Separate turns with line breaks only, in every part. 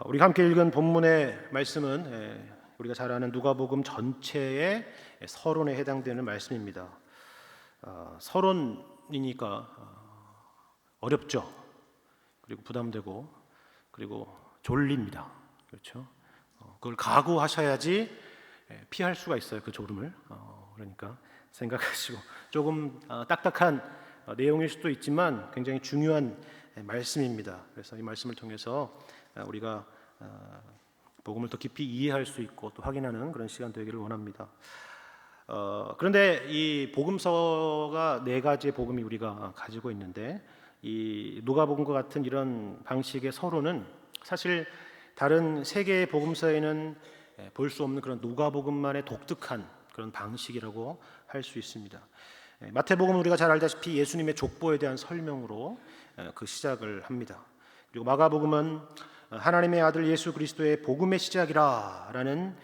우리가 함께 읽은 본문의 말씀은 우리가 잘 아는 누가복음 전체의 서론에 해당되는 말씀입니다. 서론이니까 어렵죠. 그리고 부담되고 그리고 졸립니다. 그렇죠? 그걸 각오하셔야지 피할 수가 있어요. 그 졸음을. 그러니까 생각하시고 조금 딱딱한 내용일 수도 있지만 굉장히 중요한 말씀입니다. 그래서 이 말씀을 통해서 우리가 복음을 더 깊이 이해할 수 있고 또 확인하는 그런 시간 되기를 원합니다. 그런데 이 복음서가 네 가지의 복음이 우리가 가지고 있는데 이 누가복음과 같은 이런 방식의 서론은 사실 다른 세 개의 복음서에는 볼 수 없는 그런 누가복음만의 독특한 그런 방식이라고 할 수 있습니다. 마태복음은 우리가 잘 알다시피 예수님의 족보에 대한 설명으로 그 시작을 합니다. 그리고 마가복음은 하나님의 아들 예수 그리스도의 복음의 시작이라라는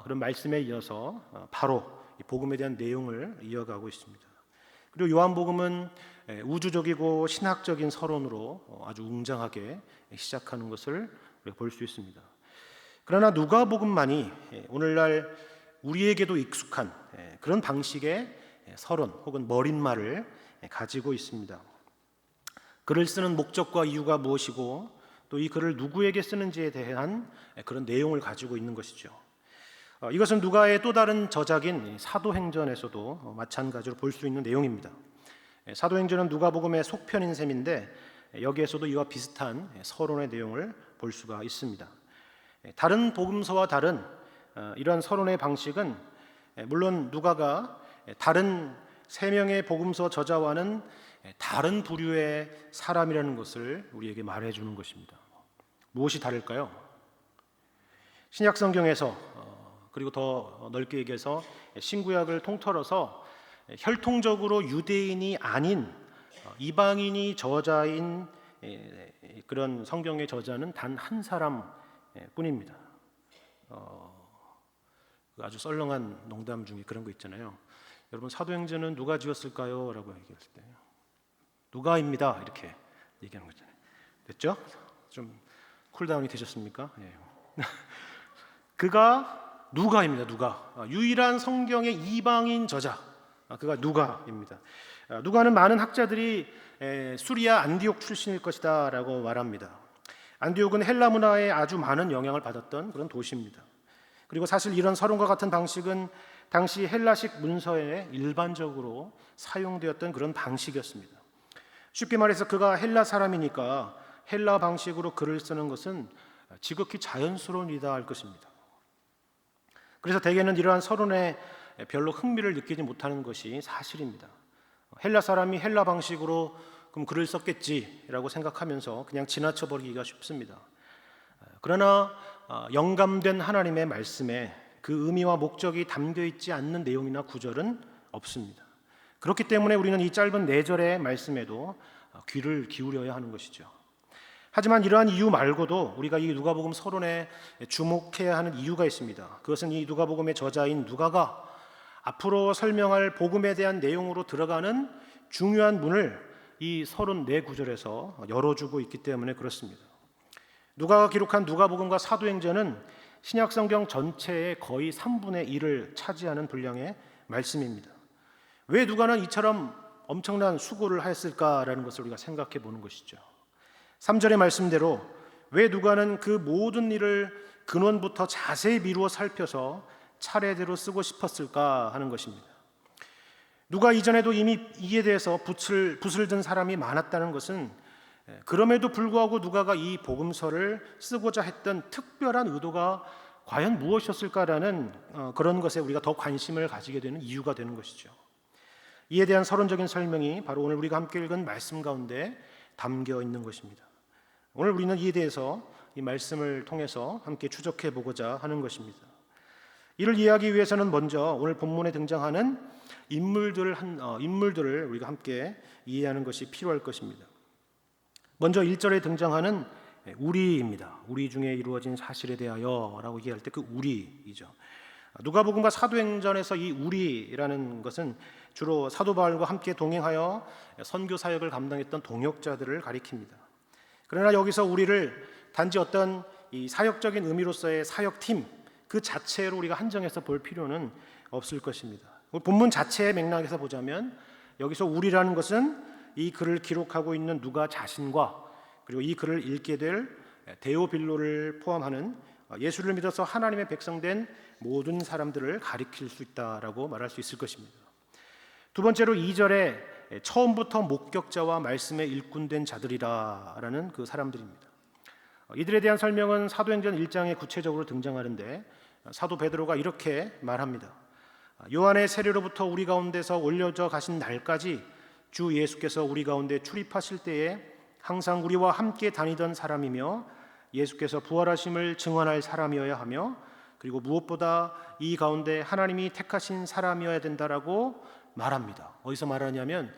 그런 말씀에 이어서 바로 이 복음에 대한 내용을 이어가고 있습니다. 그리고 요한복음은 우주적이고 신학적인 서론으로 아주 웅장하게 시작하는 것을 볼 수 있습니다. 그러나 누가복음만이 오늘날 우리에게도 익숙한 그런 방식의 서론 혹은 머릿말을 가지고 있습니다. 글을 쓰는 목적과 이유가 무엇이고 또 이 글을 누구에게 쓰는지에 대한 그런 내용을 가지고 있는 것이죠. 이것은 누가의 또 다른 저작인 사도행전에서도 마찬가지로 볼 수 있는 내용입니다. 사도행전은 누가복음의 속편인 셈인데 여기에서도 이와 비슷한 서론의 내용을 볼 수가 있습니다. 다른 복음서와 다른 이러한 서론의 방식은 물론 누가가 다른 세 명의 복음서 저자와는 다른 부류의 사람이라는 것을 우리에게 말해주는 것입니다. 무엇이 다를까요? 신약 성경에서 그리고 더 넓게 얘기해서 신구약을 통틀어서 혈통적으로 유대인이 아닌 이방인이 저자인 그런 성경의 저자는 단 한 사람뿐입니다. 아주 썰렁한 농담 중에 그런 거 있잖아요. 여러분 사도행전은 누가 지었을까요? 라고 얘기했을 때 누가입니다 이렇게 얘기하는 거잖아요. 됐죠? 좀 쿨다운이 되셨습니까? 예. 그가 누가입니다. 누가 유일한 성경의 이방인 저자 그가 누가입니다. 누가는 많은 학자들이 수리아 안디옥 출신일 것이다 라고 말합니다. 안디옥은 헬라 문화에 아주 많은 영향을 받았던 그런 도시입니다. 그리고 사실 이런 서론과 같은 방식은 당시 헬라식 문서에 일반적으로 사용되었던 그런 방식이었습니다. 쉽게 말해서 그가 헬라 사람이니까 헬라 방식으로 글을 쓰는 것은 지극히 자연스러운 일이다 할 것입니다. 그래서 대개는 이러한 서론에 별로 흥미를 느끼지 못하는 것이 사실입니다. 헬라 사람이 헬라 방식으로 그럼 글을 썼겠지라고 생각하면서 그냥 지나쳐 버리기가 쉽습니다. 그러나 영감된 하나님의 말씀에 그 의미와 목적이 담겨 있지 않는 내용이나 구절은 없습니다. 그렇기 때문에 우리는 이 짧은 4절의 말씀에도 귀를 기울여야 하는 것이죠. 하지만 이러한 이유 말고도 우리가 이 누가복음 서론에 주목해야 하는 이유가 있습니다. 그것은 이 누가복음의 저자인 누가가 앞으로 설명할 복음에 대한 내용으로 들어가는 중요한 문을 이 서론 4구절에서 열어주고 있기 때문에 그렇습니다. 누가가 기록한 누가복음과 사도행전은 신약성경 전체의 거의 3분의 1을 차지하는 분량의 말씀입니다. 왜 누가는 이처럼 엄청난 수고를 하였을까라는 것을 우리가 생각해 보는 것이죠. 3절의 말씀대로 왜 누가는 그 모든 일을 근원부터 자세히 미루어 살펴서 차례대로 쓰고 싶었을까 하는 것입니다. 누가 이전에도 이미 이에 대해서 붓을 든 사람이 많았다는 것은 그럼에도 불구하고 누가가 이 복음서를 쓰고자 했던 특별한 의도가 과연 무엇이었을까라는 그런 것에 우리가 더 관심을 가지게 되는 이유가 되는 것이죠. 이에 대한 서론적인 설명이 바로 오늘 우리가 함께 읽은 말씀 가운데 담겨 있는 것입니다. 오늘 우리는 이에 대해서 이 말씀을 통해서 함께 추적해 보고자 하는 것입니다. 이를 이해하기 위해서는 먼저 오늘 본문에 등장하는 인물들을 우리가 함께 이해하는 것이 필요할 것입니다. 먼저 1절에 등장하는 우리입니다. 우리 중에 이루어진 사실에 대하여 라고 얘기할 때 그 우리이죠. 누가복음과 사도행전에서 이 우리라는 것은 주로 사도 바울과 함께 동행하여 선교 사역을 감당했던 동역자들을 가리킵니다. 그러나 여기서 우리를 단지 어떤 이 사역적인 의미로서의 사역팀 그 자체로 우리가 한정해서 볼 필요는 없을 것입니다. 본문 자체의 맥락에서 보자면 여기서 우리라는 것은 이 글을 기록하고 있는 누가 자신과 그리고 이 글을 읽게 될 데오빌로를 포함하는 예수를 믿어서 하나님의 백성된 모든 사람들을 가리킬 수 있다라고 말할 수 있을 것입니다. 두 번째로 2절에 처음부터 목격자와 말씀에 일꾼된 자들이라라는 그 사람들입니다. 이들에 대한 설명은 사도행전 1장에 구체적으로 등장하는데 사도 베드로가 이렇게 말합니다. 요한의 세례로부터 우리 가운데서 올려져 가신 날까지 주 예수께서 우리 가운데 출입하실 때에 항상 우리와 함께 다니던 사람이며 예수께서 부활하심을 증언할 사람이어야 하며 그리고 무엇보다 이 가운데 하나님이 택하신 사람이어야 된다라고 말합니다. 어디서 말하냐면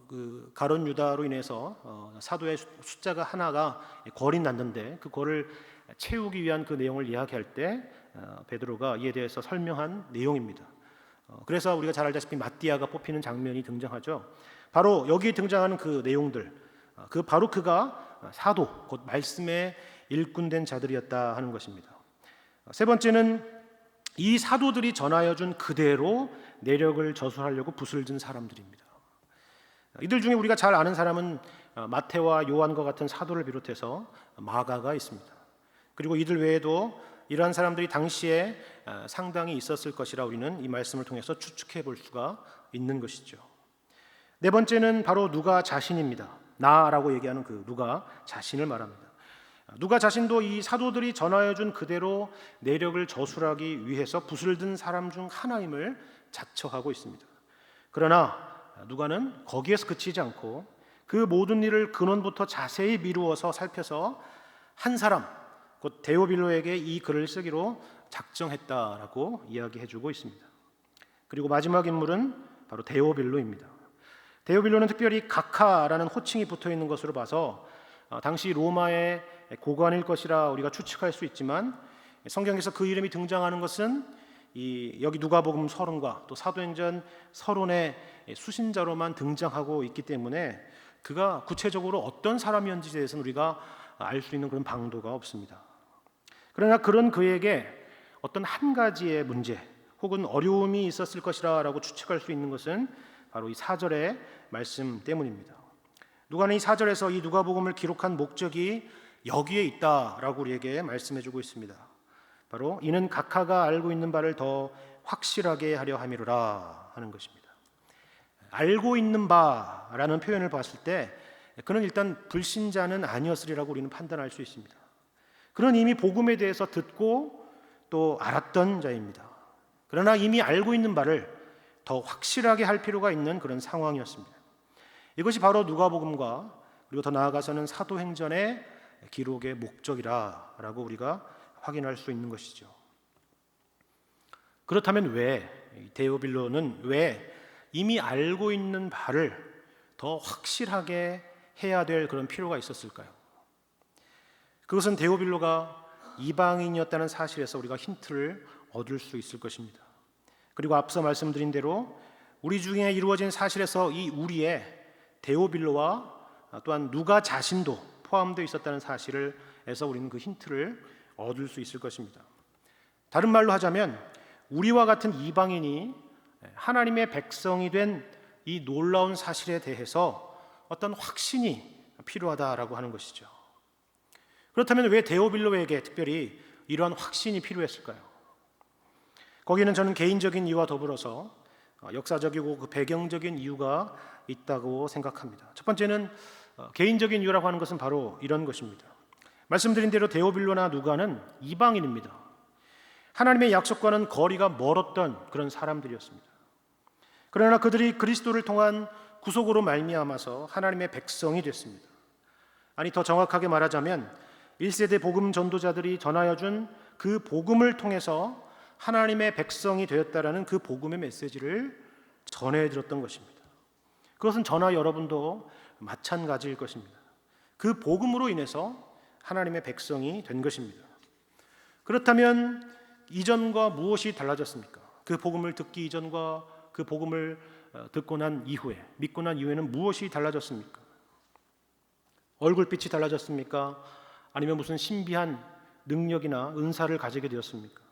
그 가룟 유다로 인해서 사도의 숫자가 하나가 거리 났는데 그 거를 채우기 위한 그 내용을 이야기할 때 베드로가 이에 대해서 설명한 내용입니다. 그래서 우리가 잘 알다시피 마띠아가 뽑히는 장면이 등장하죠. 바로 여기 등장하는 그 내용들, 바로 그가 사도, 곧 말씀에 일꾼된 자들이었다 하는 것입니다. 세 번째는 이 사도들이 전하여 준 그대로 내력을 저술하려고 붓을 든 사람들입니다. 이들 중에 우리가 잘 아는 사람은 마태와 요한과 같은 사도를 비롯해서 마가가 있습니다. 그리고 이들 외에도 이러한 사람들이 당시에 상당히 있었을 것이라 우리는 이 말씀을 통해서 추측해 볼 수가 있는 것이죠. 네 번째는 바로 누가 자신입니다. 나라고 얘기하는 그 누가 자신을 말합니다. 누가 자신도 이 사도들이 전하여 준 그대로 내력을 저술하기 위해서 붓을 든 사람 중 하나임을 자처하고 있습니다. 그러나 누가는 거기에서 그치지 않고 그 모든 일을 근원부터 자세히 미루어서 살펴서 한 사람, 곧 데오빌로에게 이 글을 쓰기로 작정했다라고 이야기해주고 있습니다. 그리고 마지막 인물은 바로 데오빌로입니다. 데오빌로는 특별히 각하라는 호칭이 붙어있는 것으로 봐서 당시 로마의 고관일 것이라 우리가 추측할 수 있지만 성경에서 그 이름이 등장하는 것은 여기 누가복음 서론과 또 사도행전 서론의 수신자로만 등장하고 있기 때문에 그가 구체적으로 어떤 사람이었는지에 대해서는 우리가 알 수 있는 그런 방도가 없습니다. 그러나 그런 그에게 어떤 한 가지의 문제 혹은 어려움이 있었을 것이라고 추측할 수 있는 것은 바로 이 4절의 말씀 때문입니다. 누가는 이 4절에서 이 누가복음을 기록한 목적이 여기에 있다라고 우리에게 말씀해주고 있습니다. 바로 이는 각하가 알고 있는 바를 더 확실하게 하려 함이로라 하는 것입니다. 알고 있는 바라는 표현을 봤을 때 그는 일단 불신자는 아니었으리라고 우리는 판단할 수 있습니다. 그는 이미 복음에 대해서 듣고 또 알았던 자입니다. 그러나 이미 알고 있는 바를 더 확실하게 할 필요가 있는 그런 상황이었습니다. 이것이 바로 누가복음과 그리고 더 나아가서는 사도행전의 기록의 목적이라고 우리가 확인할 수 있는 것이죠. 그렇다면 왜 데오빌로는 왜 이미 알고 있는 바를 더 확실하게 해야 될 그런 필요가 있었을까요? 그것은 데오빌로가 이방인이었다는 사실에서 우리가 힌트를 얻을 수 있을 것입니다. 그리고 앞서 말씀드린 대로 우리 중에 이루어진 사실에서 이 우리의 데오빌로와 또한 누가 자신도 포함되어 있었다는 사실에서 우리는 그 힌트를 얻을 수 있을 것입니다. 다른 말로 하자면 우리와 같은 이방인이 하나님의 백성이 된 이 놀라운 사실에 대해서 어떤 확신이 필요하다라고 하는 것이죠. 그렇다면 왜 데오빌로에게 특별히 이러한 확신이 필요했을까요? 거기는 저는 개인적인 이유와 더불어서 역사적이고 그 배경적인 이유가 있다고 생각합니다. 첫 번째는 개인적인 이유라고 하는 것은 바로 이런 것입니다. 말씀드린 대로 데오빌로나 누가는 이방인입니다. 하나님의 약속과는 거리가 멀었던 그런 사람들이었습니다. 그러나 그들이 그리스도를 통한 구속으로 말미암아서 하나님의 백성이 됐습니다. 아니 더 정확하게 말하자면 1세대 복음 전도자들이 전하여 준 그 복음을 통해서 하나님의 백성이 되었다라는 그 복음의 메시지를 전해드렸던 것입니다. 그것은 저나 여러분도 마찬가지일 것입니다. 그 복음으로 인해서 하나님의 백성이 된 것입니다. 그렇다면 이전과 무엇이 달라졌습니까? 그 복음을 듣기 이전과 그 복음을 듣고 난 이후에, 믿고 난 이후에는 무엇이 달라졌습니까? 얼굴빛이 달라졌습니까? 아니면 무슨 신비한 능력이나 은사를 가지게 되었습니까?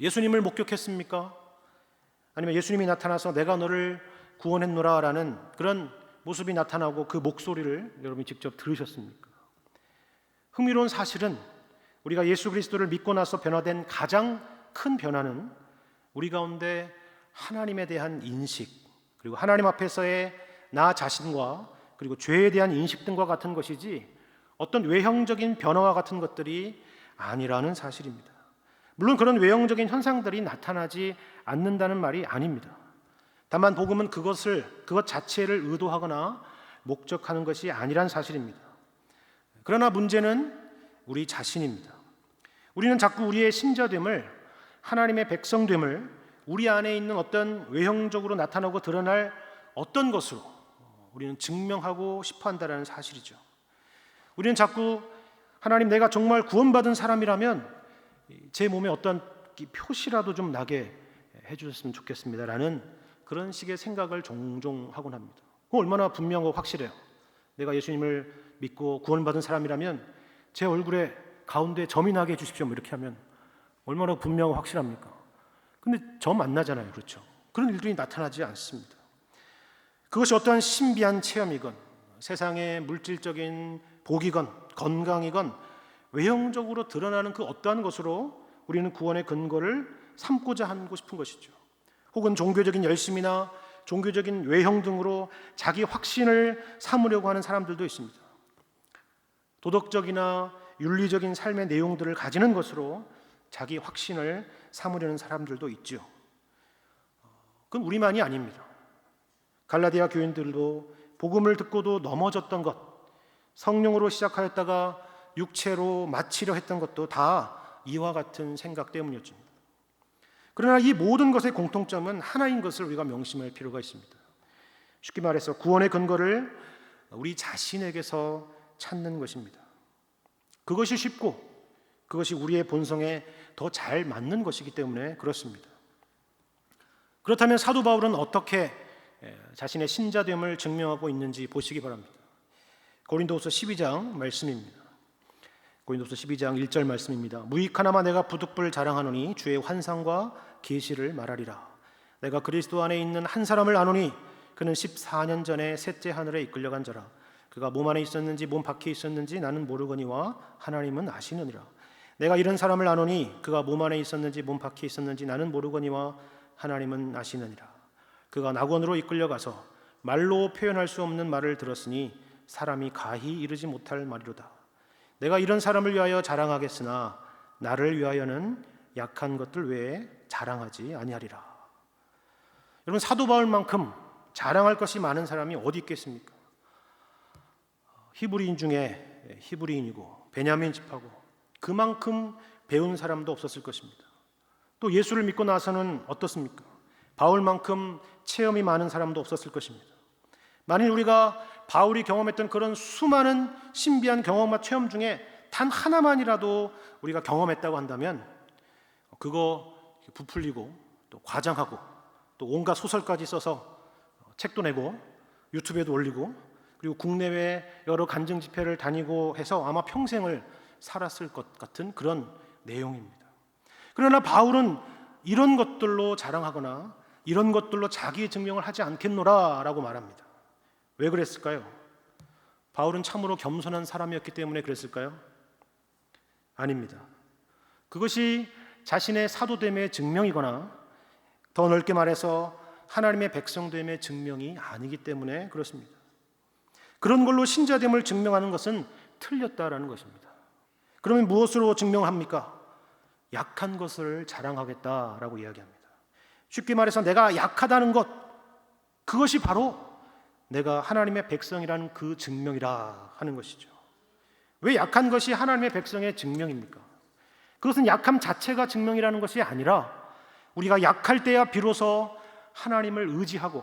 예수님을 목격했습니까? 아니면 예수님이 나타나서 내가 너를 구원했노라 라는 그런 모습이 나타나고 그 목소리를 여러분이 직접 들으셨습니까? 흥미로운 사실은 우리가 예수 그리스도를 믿고 나서 변화된 가장 큰 변화는 우리 가운데 하나님에 대한 인식, 그리고 하나님 앞에서의 나 자신과 그리고 죄에 대한 인식 등과 같은 것이지 어떤 외형적인 변화와 같은 것들이 아니라는 사실입니다. 물론 그런 외형적인 현상들이 나타나지 않는다는 말이 아닙니다. 다만 복음은 그것 자체를 의도하거나 목적하는 것이 아니란 사실입니다. 그러나 문제는 우리 자신입니다. 우리는 자꾸 우리의 신자됨을, 하나님의 백성됨을 우리 안에 있는 어떤 외형적으로 나타나고 드러날 어떤 것으로 우리는 증명하고 싶어 한다는 사실이죠. 우리는 자꾸 하나님, 내가 정말 구원받은 사람이라면 제 몸에 어떤 표시라도 좀 나게 해주셨으면 좋겠습니다라는 그런 식의 생각을 종종 하곤 합니다. 그거 얼마나 분명하고 확실해요. 내가 예수님을 믿고 구원받은 사람이라면 제 얼굴에 가운데 점이 나게 해주십시오, 뭐 이렇게 하면 얼마나 분명하고 확실합니까? 근데 점 안 나잖아요. 그렇죠? 그런 일들이 나타나지 않습니다. 그것이 어떠한 신비한 체험이건 세상의 물질적인 복이건 건강이건 외형적으로 드러나는 그 어떠한 것으로 우리는 구원의 근거를 삼고자 하고 싶은 것이죠. 혹은 종교적인 열심이나 종교적인 외형 등으로 자기 확신을 삼으려고 하는 사람들도 있습니다. 도덕적이나 윤리적인 삶의 내용들을 가지는 것으로 자기 확신을 삼으려는 사람들도 있죠. 그건 우리만이 아닙니다. 갈라디아 교인들도 복음을 듣고도 넘어졌던 것, 성령으로 시작하였다가 육체로 마치려 했던 것도 다 이와 같은 생각 때문이었죠. 그러나 이 모든 것의 공통점은 하나인 것을 우리가 명심할 필요가 있습니다. 쉽게 말해서 구원의 근거를 우리 자신에게서 찾는 것입니다. 그것이 쉽고 그것이 우리의 본성에 더 잘 맞는 것이기 때문에 그렇습니다. 그렇다면 사도 바울은 어떻게 자신의 신자됨을 증명하고 있는지 보시기 바랍니다. 고린도후서 12장 말씀입니다. 고린도후서 12장 1절 말씀입니다. 무익하나마 내가 부득불 자랑하노니 주의 환상과 계시를 말하리라. 내가 그리스도 안에 있는 한 사람을 아노니 그는 14년 전에 셋째 하늘에 이끌려간 자라. 그가 몸 안에 있었는지 몸 밖에 있었는지 나는 모르거니와 하나님은 아시느니라. 내가 이런 사람을 아노니 그가 몸 안에 있었는지 몸 밖에 있었는지 나는 모르거니와 하나님은 아시느니라. 그가 낙원으로 이끌려가서 말로 표현할 수 없는 말을 들었으니 사람이 가히 이르지 못할 말이로다. 내가 이런 사람을 위하여 자랑하겠으나 나를 위하여는 약한 것들 외에 자랑하지 아니하리라. 여러분, 사도 바울만큼 자랑할 것이 많은 사람이 어디 있겠습니까? 히브리인 중에 히브리인이고 베냐민 집하고 그만큼 배운 사람도 없었을 것입니다. 또 예수를 믿고 나서는 어떻습니까? 바울만큼 체험이 많은 사람도 없었을 것입니다. 만일 우리가 바울이 경험했던 그런 수많은 신비한 경험과 체험 중에 단 하나만이라도 우리가 경험했다고 한다면 그거 부풀리고 또 과장하고 또 온갖 소설까지 써서 책도 내고 유튜브에도 올리고 그리고 국내외 여러 간증 집회를 다니고 해서 아마 평생을 살았을 것 같은 그런 내용입니다. 그러나 바울은 이런 것들로 자랑하거나 이런 것들로 자기 증명을 하지 않겠노라 라고 말합니다. 왜 그랬을까요? 바울은 참으로 겸손한 사람이었기 때문에 그랬을까요? 아닙니다. 그것이 자신의 사도됨의 증명이거나 더 넓게 말해서 하나님의 백성됨의 증명이 아니기 때문에 그렇습니다. 그런 걸로 신자됨을 증명하는 것은 틀렸다라는 것입니다. 그러면 무엇으로 증명합니까? 약한 것을 자랑하겠다라고 이야기합니다. 쉽게 말해서 내가 약하다는 것, 그것이 바로 내가 하나님의 백성이라는 그 증명이라 하는 것이죠. 왜 약한 것이 하나님의 백성의 증명입니까? 그것은 약함 자체가 증명이라는 것이 아니라 우리가 약할 때야 비로소 하나님을 의지하고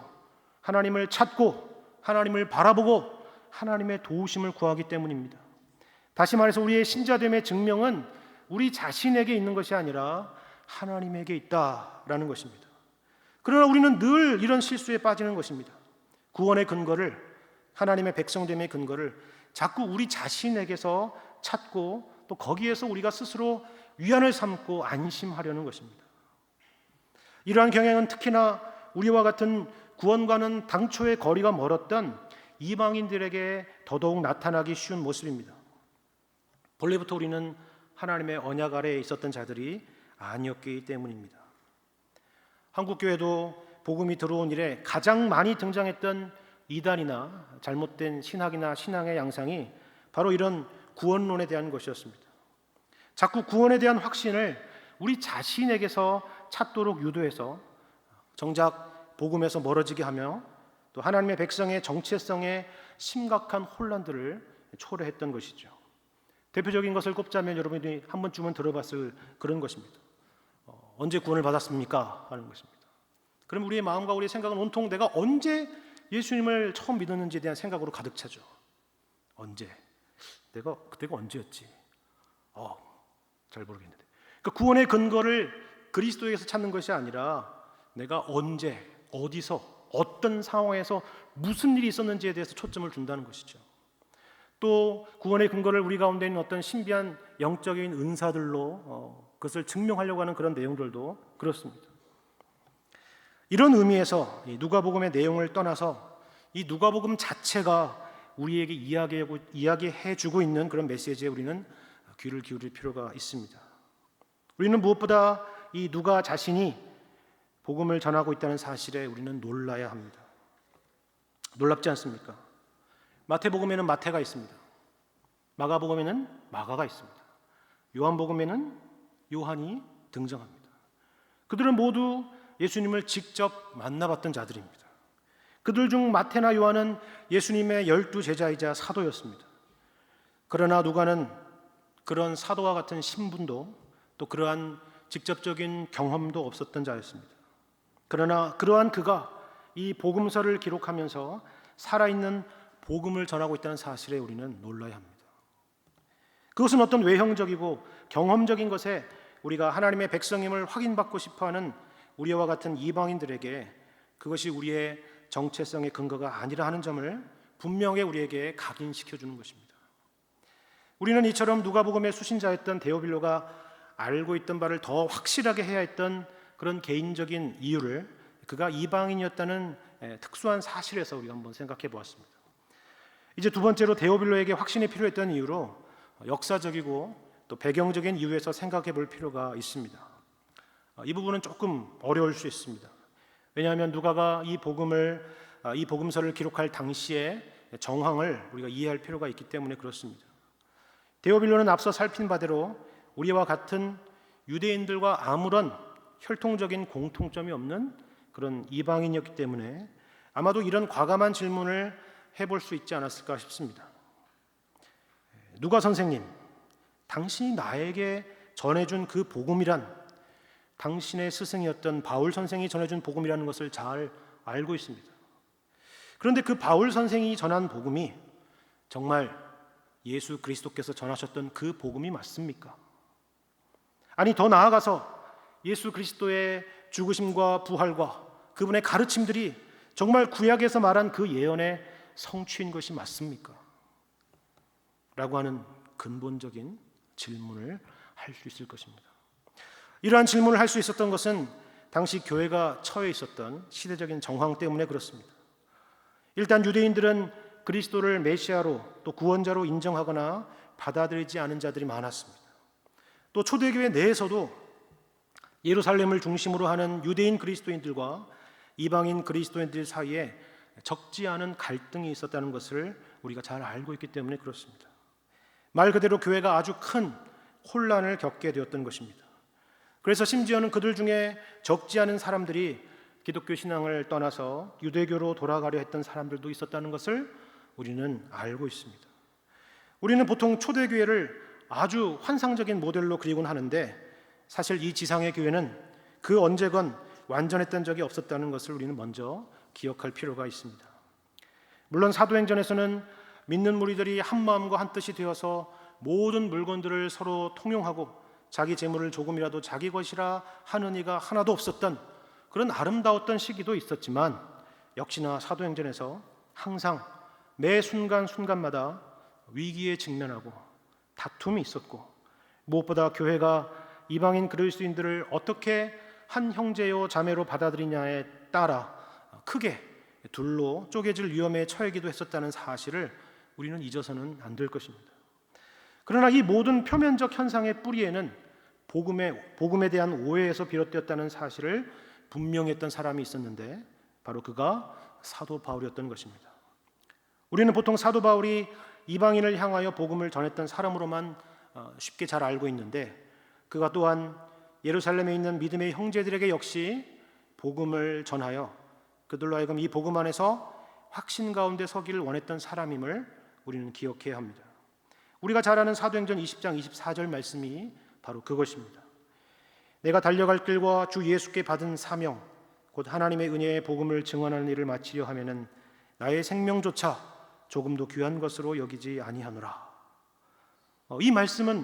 하나님을 찾고 하나님을 바라보고 하나님의 도우심을 구하기 때문입니다. 다시 말해서 우리의 신자됨의 증명은 우리 자신에게 있는 것이 아니라 하나님에게 있다라는 것입니다. 그러나 우리는 늘 이런 실수에 빠지는 것입니다. 구원의 근거를, 하나님의 백성됨의 근거를 자꾸 우리 자신에게서 찾고 또 거기에서 우리가 스스로 위안을 삼고 안심하려는 것입니다. 이러한 경향은 특히나 우리와 같은 구원과는 당초에 거리가 멀었던 이방인들에게 더더욱 나타나기 쉬운 모습입니다. 본래부터 우리는 하나님의 언약 아래에 있었던 자들이 아니었기 때문입니다. 한국교회도 복음이 들어온 이래 가장 많이 등장했던 이단이나 잘못된 신학이나 신앙의 양상이 바로 이런 구원론에 대한 것이었습니다. 자꾸 구원에 대한 확신을 우리 자신에게서 찾도록 유도해서 정작 복음에서 멀어지게 하며 또 하나님의 백성의 정체성에 심각한 혼란들을 초래했던 것이죠. 대표적인 것을 꼽자면 여러분이 한 번쯤은 들어봤을 그런 것입니다. 언제 구원을 받았습니까? 하는 것입니다. 그럼 우리의 마음과 우리의 생각은 온통 내가 언제 예수님을 처음 믿었는지에 대한 생각으로 가득 차죠. 언제? 그때가 언제였지? 잘 모르겠는데. 그러니까 구원의 근거를 그리스도에서 찾는 것이 아니라 내가 언제, 어디서, 어떤 상황에서 무슨 일이 있었는지에 대해서 초점을 둔다는 것이죠. 또 구원의 근거를 우리 가운데 있는 어떤 신비한 영적인 은사들로 그것을 증명하려고 하는 그런 내용들도 그렇습니다. 이런 의미에서 이 누가복음의 내용을 떠나서 이 누가복음 자체가 우리에게 이야기해주고 있는 그런 메시지에 우리는 귀를 기울일 필요가 있습니다. 우리는 무엇보다 이 누가 자신이 복음을 전하고 있다는 사실에 우리는 놀라야 합니다. 놀랍지 않습니까? 마태복음에는 마태가 있습니다. 마가복음에는 마가가 있습니다. 요한복음에는 요한이 등장합니다. 그들은 모두 예수님을 직접 만나봤던 자들입니다. 그들 중 마태나 요한은 예수님의 12 제자이자 사도였습니다. 그러나 누가는 그런 사도와 같은 신분도 또 그러한 직접적인 경험도 없었던 자였습니다. 그러나 그러한 그가 이 복음서를 기록하면서 살아있는 복음을 전하고 있다는 사실에 우리는 놀라야 합니다. 그것은 어떤 외형적이고 경험적인 것에 우리가 하나님의 백성임을 확인받고 싶어하는 우리와 같은 이방인들에게 그것이 우리의 정체성의 근거가 아니라 하는 점을 분명히 우리에게 각인시켜주는 것입니다. 우리는 이처럼 누가복음의 수신자였던 데오빌로가 알고 있던 바를 더 확실하게 해야 했던 그런 개인적인 이유를 그가 이방인이었다는 특수한 사실에서 우리가 한번 생각해 보았습니다. 이제 두 번째로 데오빌로에게 확신이 필요했던 이유로 역사적이고 또 배경적인 이유에서 생각해 볼 필요가 있습니다. 이 부분은 조금 어려울 수 있습니다. 왜냐하면 누가가 이 복음서를 기록할 당시의 정황을 우리가 이해할 필요가 있기 때문에 그렇습니다. 데오빌로는 앞서 살핀 바대로 우리와 같은 유대인들과 아무런 혈통적인 공통점이 없는 그런 이방인이었기 때문에 아마도 이런 과감한 질문을 해볼 수 있지 않았을까 싶습니다. 누가 선생님, 당신이 나에게 전해준 그 복음이란 당신의 스승이었던 바울 선생이 전해준 복음이라는 것을 잘 알고 있습니다. 그런데 그 바울 선생이 전한 복음이 정말 예수 그리스도께서 전하셨던 그 복음이 맞습니까? 아니 더 나아가서 예수 그리스도의 죽으심과 부활과 그분의 가르침들이 정말 구약에서 말한 그 예언의 성취인 것이 맞습니까? 라고 하는 근본적인 질문을 할 수 있을 것입니다. 이러한 질문을 할 수 있었던 것은 당시 교회가 처해 있었던 시대적인 정황 때문에 그렇습니다. 일단 유대인들은 그리스도를 메시아로 또 구원자로 인정하거나 받아들이지 않은 자들이 많았습니다. 또 초대교회 내에서도 예루살렘을 중심으로 하는 유대인 그리스도인들과 이방인 그리스도인들 사이에 적지 않은 갈등이 있었다는 것을 우리가 잘 알고 있기 때문에 그렇습니다. 말 그대로 교회가 아주 큰 혼란을 겪게 되었던 것입니다. 그래서 심지어는 그들 중에 적지 않은 사람들이 기독교 신앙을 떠나서 유대교로 돌아가려 했던 사람들도 있었다는 것을 우리는 알고 있습니다. 우리는 보통 초대교회를 아주 환상적인 모델로 그리곤 하는데 사실 이 지상의 교회는 그 언제건 완전했던 적이 없었다는 것을 우리는 먼저 기억할 필요가 있습니다. 물론 사도행전에서는 믿는 무리들이 한 마음과 한 뜻이 되어서 모든 물건들을 서로 통용하고 자기 재물을 조금이라도 자기 것이라 하는 이가 하나도 없었던 그런 아름다웠던 시기도 있었지만 역시나 사도행전에서 항상 매 순간순간마다 위기에 직면하고 다툼이 있었고 무엇보다 교회가 이방인 그리스도인들을 어떻게 한 형제요 자매로 받아들이냐에 따라 크게 둘로 쪼개질 위험에 처하기도 했었다는 사실을 우리는 잊어서는 안 될 것입니다. 그러나 이 모든 표면적 현상의 뿌리에는 복음에 대한 오해에서 비롯되었다는 사실을 분명히 했던 사람이 있었는데 바로 그가 사도 바울이었던 것입니다. 우리는 보통 사도 바울이 이방인을 향하여 복음을 전했던 사람으로만 쉽게 잘 알고 있는데 그가 또한 예루살렘에 있는 믿음의 형제들에게 역시 복음을 전하여 그들로 하여금 이 복음 안에서 확신 가운데 서기를 원했던 사람임을 우리는 기억해야 합니다. 우리가 잘 아는 사도행전 20장 24절 말씀이 바로 그것입니다. 내가 달려갈 길과 주 예수께 받은 사명 곧 하나님의 은혜의 복음을 증언하는 일을 마치려 하면은 나의 생명조차 조금도 귀한 것으로 여기지 아니하노라. 이 말씀은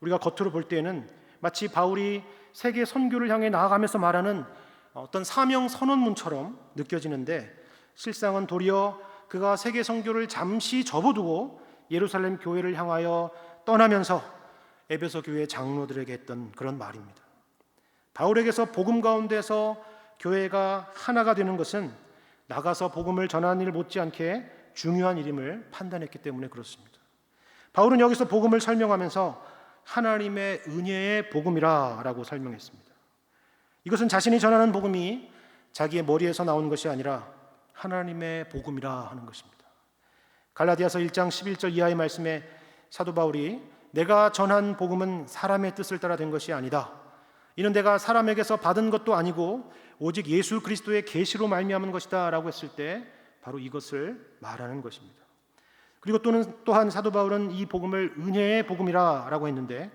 우리가 겉으로 볼 때에는 마치 바울이 세계 선교를 향해 나아가면서 말하는 어떤 사명 선언문처럼 느껴지는데 실상은 도리어 그가 세계 선교를 잠시 접어두고 예루살렘 교회를 향하여 떠나면서 에베소 교회 장로들에게 했던 그런 말입니다. 바울에게서 복음 가운데서 교회가 하나가 되는 것은 나가서 복음을 전하는 일 못지않게 중요한 일임을 판단했기 때문에 그렇습니다. 바울은 여기서 복음을 설명하면서 하나님의 은혜의 복음이라고 설명했습니다. 이것은 자신이 전하는 복음이 자기의 머리에서 나온 것이 아니라 하나님의 복음이라 하는 것입니다. 갈라디아서 1장 11절 이하의 말씀에 사도 바울이 내가 전한 복음은 사람의 뜻을 따라 된 것이 아니다. 이는 내가 사람에게서 받은 것도 아니고 오직 예수 그리스도의 계시로 말미암은 것이다 라고 했을 때 바로 이것을 말하는 것입니다. 그리고 또한 사도 바울은 이 복음을 은혜의 복음이라 라고 했는데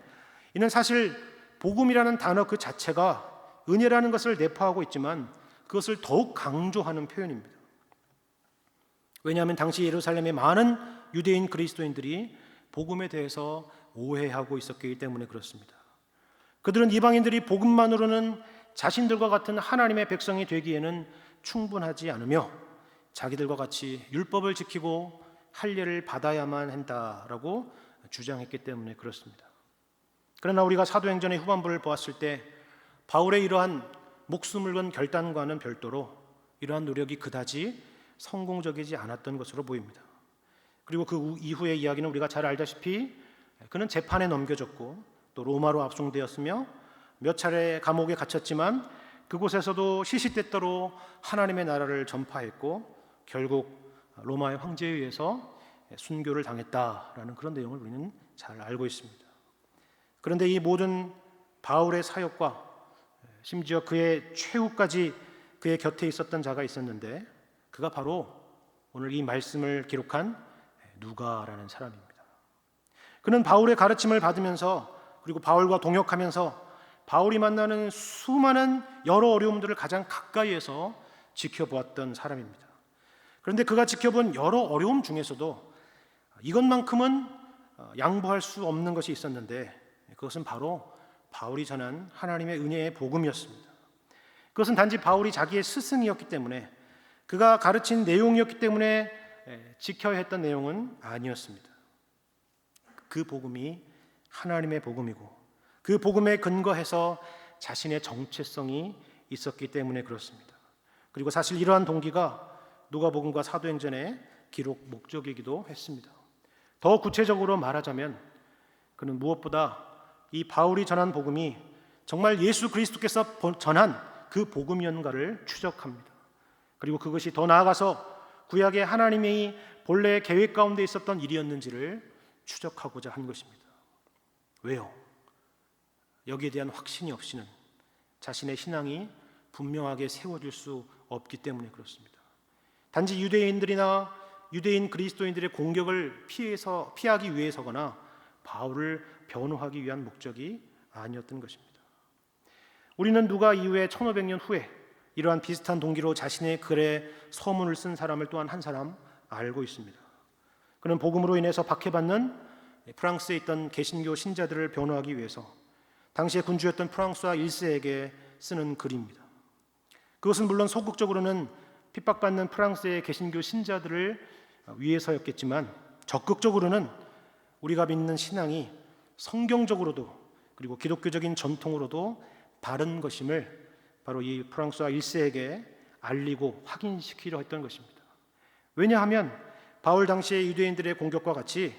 이는 사실 복음이라는 단어 그 자체가 은혜라는 것을 내포하고 있지만 그것을 더욱 강조하는 표현입니다. 왜냐하면 당시 예루살렘의 많은 유대인 그리스도인들이 복음에 대해서 오해하고 있었기 때문에 그렇습니다. 그들은 이방인들이 복음만으로는 자신들과 같은 하나님의 백성이 되기에는 충분하지 않으며 자기들과 같이 율법을 지키고 할례를 받아야만 한다라고 주장했기 때문에 그렇습니다. 그러나 우리가 사도행전의 후반부를 보았을 때 바울의 이러한 목숨을 건 결단과는 별도로 이러한 노력이 그다지 성공적이지 않았던 것으로 보입니다. 그리고 그 이후의 이야기는 우리가 잘 알다시피 그는 재판에 넘겨졌고 또 로마로 압송되었으며 몇 차례 감옥에 갇혔지만 그곳에서도 시시때때로 하나님의 나라를 전파했고 결국 로마의 황제에 의해서 순교를 당했다라는 그런 내용을 우리는 잘 알고 있습니다. 그런데 이 모든 바울의 사역과 심지어 그의 최후까지 그의 곁에 있었던 자가 있었는데 그가 바로 오늘 이 말씀을 기록한 누가라는 사람입니다. 그는 바울의 가르침을 받으면서 그리고 바울과 동역하면서 바울이 만나는 수많은 여러 어려움들을 가장 가까이에서 지켜보았던 사람입니다. 그런데 그가 지켜본 여러 어려움 중에서도 이것만큼은 양보할 수 없는 것이 있었는데 그것은 바로 바울이 전한 하나님의 은혜의 복음이었습니다. 그것은 단지 바울이 자기의 스승이었기 때문에 그가 가르친 내용이었기 때문에 지켜야 했던 내용은 아니었습니다. 그 복음이 하나님의 복음이고 그 복음에 근거해서 자신의 정체성이 있었기 때문에 그렇습니다. 그리고 사실 이러한 동기가 누가복음과 사도행전의 기록 목적이기도 했습니다. 더 구체적으로 말하자면 그는 무엇보다 이 바울이 전한 복음이 정말 예수 그리스도께서 전한 그 복음이었는가를 추적합니다. 그리고 그것이 더 나아가서 구약의 하나님의 본래 계획 가운데 있었던 일이었는지를 추적하고자 한 것입니다. 왜요? 여기에 대한 확신이 없이는 자신의 신앙이 분명하게 세워질 수 없기 때문에 그렇습니다. 단지 유대인들이나 유대인 그리스도인들의 공격을 피하기 위해서거나 바울을 변호하기 위한 목적이 아니었던 것입니다. 우리는 누가 이후에 1500년 후에 이러한 비슷한 동기로 자신의 글에 서문을 쓴 사람을 또한 한 사람 알고 있습니다. 그는 복음으로 인해서 박해받는 프랑스에 있던 개신교 신자들을 변호하기 위해서 당시의 군주였던 프랑스와 1세에게 쓰는 글입니다. 그것은 물론 소극적으로는 핍박받는 프랑스의 개신교 신자들을 위해서였겠지만 적극적으로는 우리가 믿는 신앙이 성경적으로도 그리고 기독교적인 전통으로도 바른 것임을 바로 이 프랑스와 1세에게 알리고 확인시키려 했던 것입니다. 왜냐하면 바울 당시의 유대인들의 공격과 같이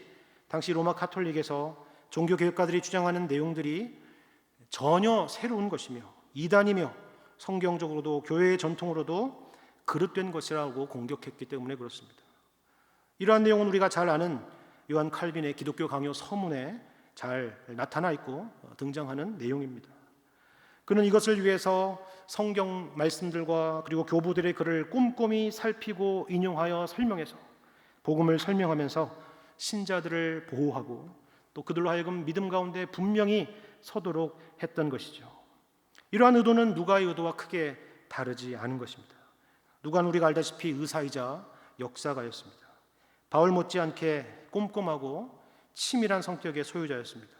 당시 로마 카톨릭에서 종교개혁가들이 주장하는 내용들이 전혀 새로운 것이며 이단이며 성경적으로도 교회의 전통으로도 그릇된 것이라고 공격했기 때문에 그렇습니다. 이러한 내용은 우리가 잘 아는 요한 칼빈의 기독교 강요 서문에 잘 나타나 있고 등장하는 내용입니다. 그는 이것을 위해서 성경 말씀들과 그리고 교부들의 글을 꼼꼼히 살피고 인용하여 설명해서 복음을 설명하면서 신자들을 보호하고 또 그들로 하여금 믿음 가운데 분명히 서도록 했던 것이죠. 이러한 의도는 누가의 의도와 크게 다르지 않은 것입니다. 누가는 우리가 알다시피 의사이자 역사가였습니다. 바울 못지않게 꼼꼼하고 치밀한 성격의 소유자였습니다.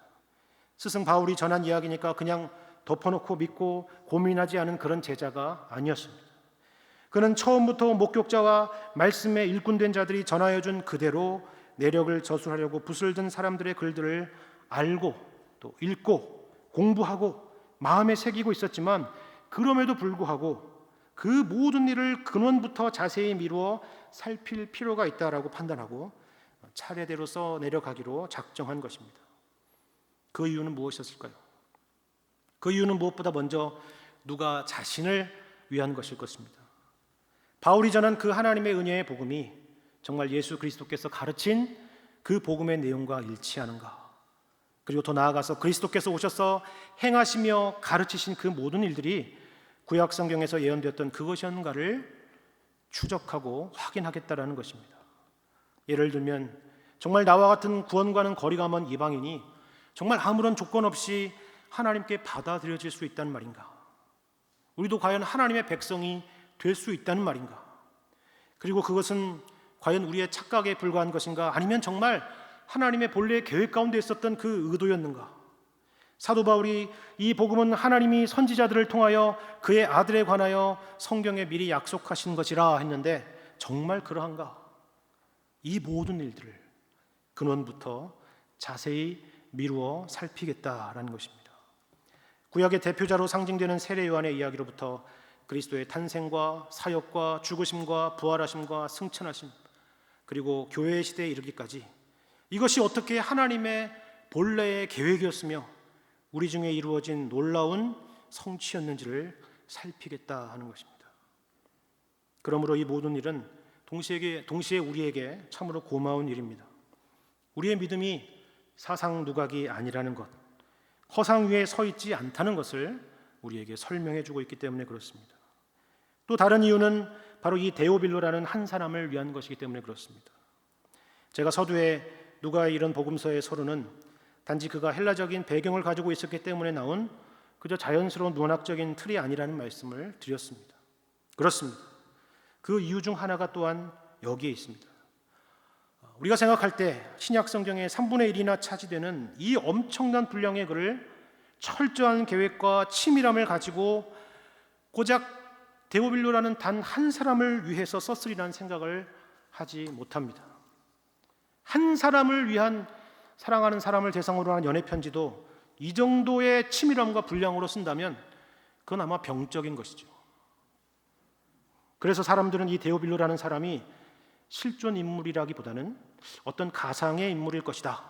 스승 바울이 전한 이야기니까 그냥 덮어놓고 믿고 고민하지 않은 그런 제자가 아니었습니다. 그는 처음부터 목격자와 말씀에 일꾼된 자들이 전하여준 그대로 내력을 저술하려고 붓을 든 사람들의 글들을 알고 또 읽고 공부하고 마음에 새기고 있었지만 그럼에도 불구하고 그 모든 일을 근원부터 자세히 미루어 살필 필요가 있다라고 판단하고 차례대로 써 내려가기로 작정한 것입니다. 그 이유는 무엇이었을까요? 그 이유는 무엇보다 먼저 누가 자신을 위한 것일 것입니다. 바울이 전한 그 하나님의 은혜의 복음이 정말 예수 그리스도께서 가르친 그 복음의 내용과 일치하는가? 그리고 더 나아가서 그리스도께서 오셔서 행하시며 가르치신 그 모든 일들이 구약 성경에서 예언되었던 그것이었는가를 추적하고 확인하겠다라는 것입니다. 예를 들면 정말 나와 같은 구원과는 거리가 먼 이방인이 정말 아무런 조건 없이 하나님께 받아들여질 수 있다는 말인가? 우리도 과연 하나님의 백성이 될 수 있다는 말인가? 그리고 그것은 과연 우리의 착각에 불과한 것인가? 아니면 정말 하나님의 본래 계획 가운데 있었던 그 의도였는가? 사도 바울이 이 복음은 하나님이 선지자들을 통하여 그의 아들에 관하여 성경에 미리 약속하신 것이라 했는데 정말 그러한가? 이 모든 일들을 근원부터 자세히 미루어 살피겠다라는 것입니다. 구약의 대표자로 상징되는 세례 요한의 이야기로부터 그리스도의 탄생과 사역과 죽으심과 부활하심과 승천하심 그리고 교회의 시대에 이르기까지 이것이 어떻게 하나님의 본래의 계획이었으며 우리 중에 이루어진 놀라운 성취였는지를 살피겠다 하는 것입니다. 그러므로 이 모든 일은 동시에 우리에게 참으로 고마운 일입니다. 우리의 믿음이 사상 누각이 아니라는 것, 허상 위에 서 있지 않다는 것을 우리에게 설명해 주고 있기 때문에 그렇습니다. 또 다른 이유는 바로 이 데오빌로라는 한 사람을 위한 것이기 때문에 그렇습니다. 제가 서두에 누가의 이런 복음서의 서론은 단지 그가 헬라적인 배경을 가지고 있었기 때문에 나온 그저 자연스러운 문학적인 틀이 아니라는 말씀을 드렸습니다. 그렇습니다. 그 이유 중 하나가 또한 여기에 있습니다. 우리가 생각할 때 신약 성경의 3분의 1이나 차지되는 이 엄청난 분량의 글을 철저한 계획과 치밀함을 가지고 고작 데오빌로라는 단 한 사람을 위해서 썼으리라는 생각을 하지 못합니다. 한 사람을 위한 사랑하는 사람을 대상으로 한 연애 편지도 이 정도의 치밀함과 분량으로 쓴다면 그건 아마 병적인 것이죠. 그래서 사람들은 이 데오빌로라는 사람이 실존 인물이라기보다는 어떤 가상의 인물일 것이다.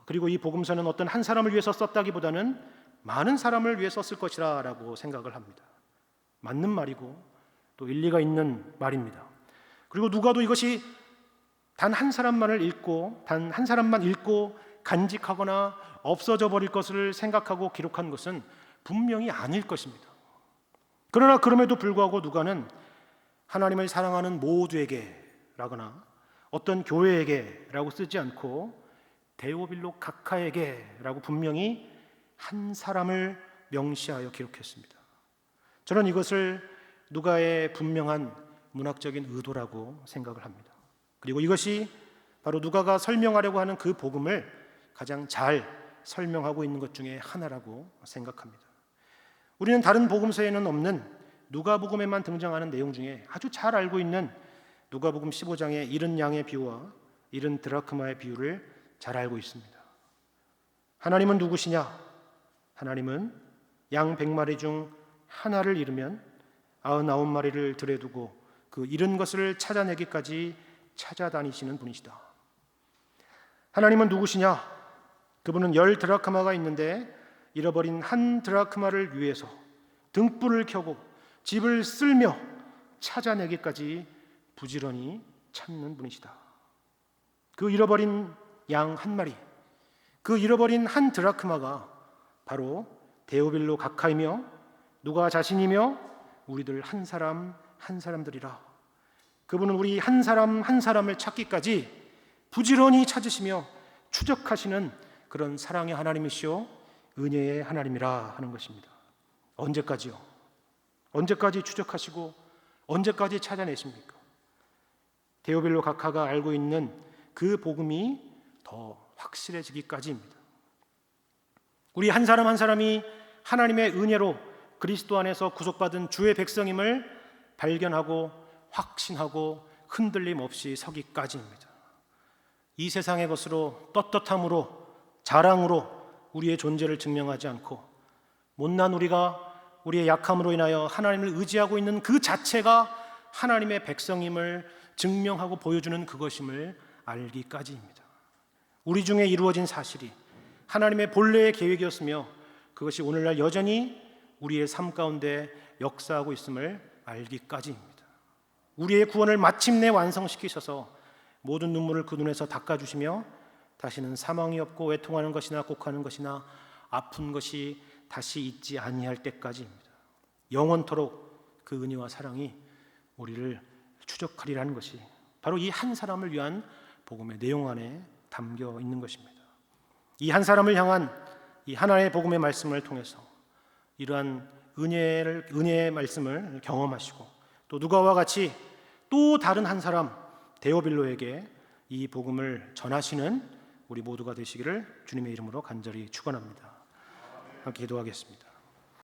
그리고 이 복음서는 어떤 한 사람을 위해서 썼다기보다는 많은 사람을 위해 썼을 것이라 라고 생각을 합니다. 맞는 말이고 또 일리가 있는 말입니다. 그리고 누가도 이것이 단 한 사람만 읽고 간직하거나 없어져 버릴 것을 생각하고 기록한 것은 분명히 아닐 것입니다. 그러나 그럼에도 불구하고 누가는 하나님을 사랑하는 모두에게 라거나 어떤 교회에게 라고 쓰지 않고 데오빌로 각하에게 라고 분명히 한 사람을 명시하여 기록했습니다. 저는 이것을 누가의 분명한 문학적인 의도라고 생각을 합니다. 그리고 이것이 바로 누가가 설명하려고 하는 그 복음을 가장 잘 설명하고 있는 것 중에 하나라고 생각합니다. 우리는 다른 복음서에는 없는 누가복음에만 등장하는 내용 중에 아주 잘 알고 있는 누가복음 15장의 잃은 양의 비유와 잃은 드라크마의 비유를 잘 알고 있습니다. 하나님은 누구시냐? 하나님은 양 100마리 중 하나를 잃으면 99마리를 들에 두고 그 잃은 것을 찾아내기까지 찾아다니시는 분이시다. 하나님은 누구시냐? 그분은 10드라크마가 있는데 잃어버린 1드라크마를 위해서 등불을 켜고 집을 쓸며 찾아내기까지 부지런히 찾는 분이시다. 그 잃어버린 양 1마리, 그 잃어버린 1드라크마가 바로 데오빌로 각하이며 누가 자신이며 우리들 한 사람 한 사람들이라. 그분은 우리 한 사람 한 사람을 찾기까지 부지런히 찾으시며 추적하시는 그런 사랑의 하나님이시오 은혜의 하나님이라 하는 것입니다. 언제까지요? 언제까지 추적하시고 언제까지 찾아내십니까? 데오빌로 각하가 알고 있는 그 복음이 더 확실해지기까지입니다. 우리 한 사람 한 사람이 하나님의 은혜로 그리스도 안에서 구속받은 주의 백성임을 발견하고 확신하고 흔들림 없이 서기까지입니다. 이 세상의 것으로 떳떳함으로 자랑으로 우리의 존재를 증명하지 않고 못난 우리가 우리의 약함으로 인하여 하나님을 의지하고 있는 그 자체가 하나님의 백성임을 증명하고 보여주는 그것임을 알기까지입니다. 우리 중에 이루어진 사실이 하나님의 본래의 계획이었으며 그것이 오늘날 여전히 우리의 삶 가운데 역사하고 있음을 알기까지입니다. 우리의 구원을 마침내 완성시키셔서 모든 눈물을 그 눈에서 닦아주시며 다시는 사망이 없고 애통하는 것이나 곡하는 것이나 아픈 것이 다시 있지 아니할 때까지입니다. 영원토록 그 은혜와 사랑이 우리를 추적하리라는 것이 바로 이 한 사람을 위한 복음의 내용 안에 담겨 있는 것입니다. 이 한 사람을 향한 이 하나의 복음의 말씀을 통해서 이러한 은혜의 말씀을 경험하시고 또 누가와 같이 또 다른 한 사람 데오빌로에게 이 복음을 전하시는 우리 모두가 되시기를 주님의 이름으로 간절히 축원합니다. 함께 기도하겠습니다.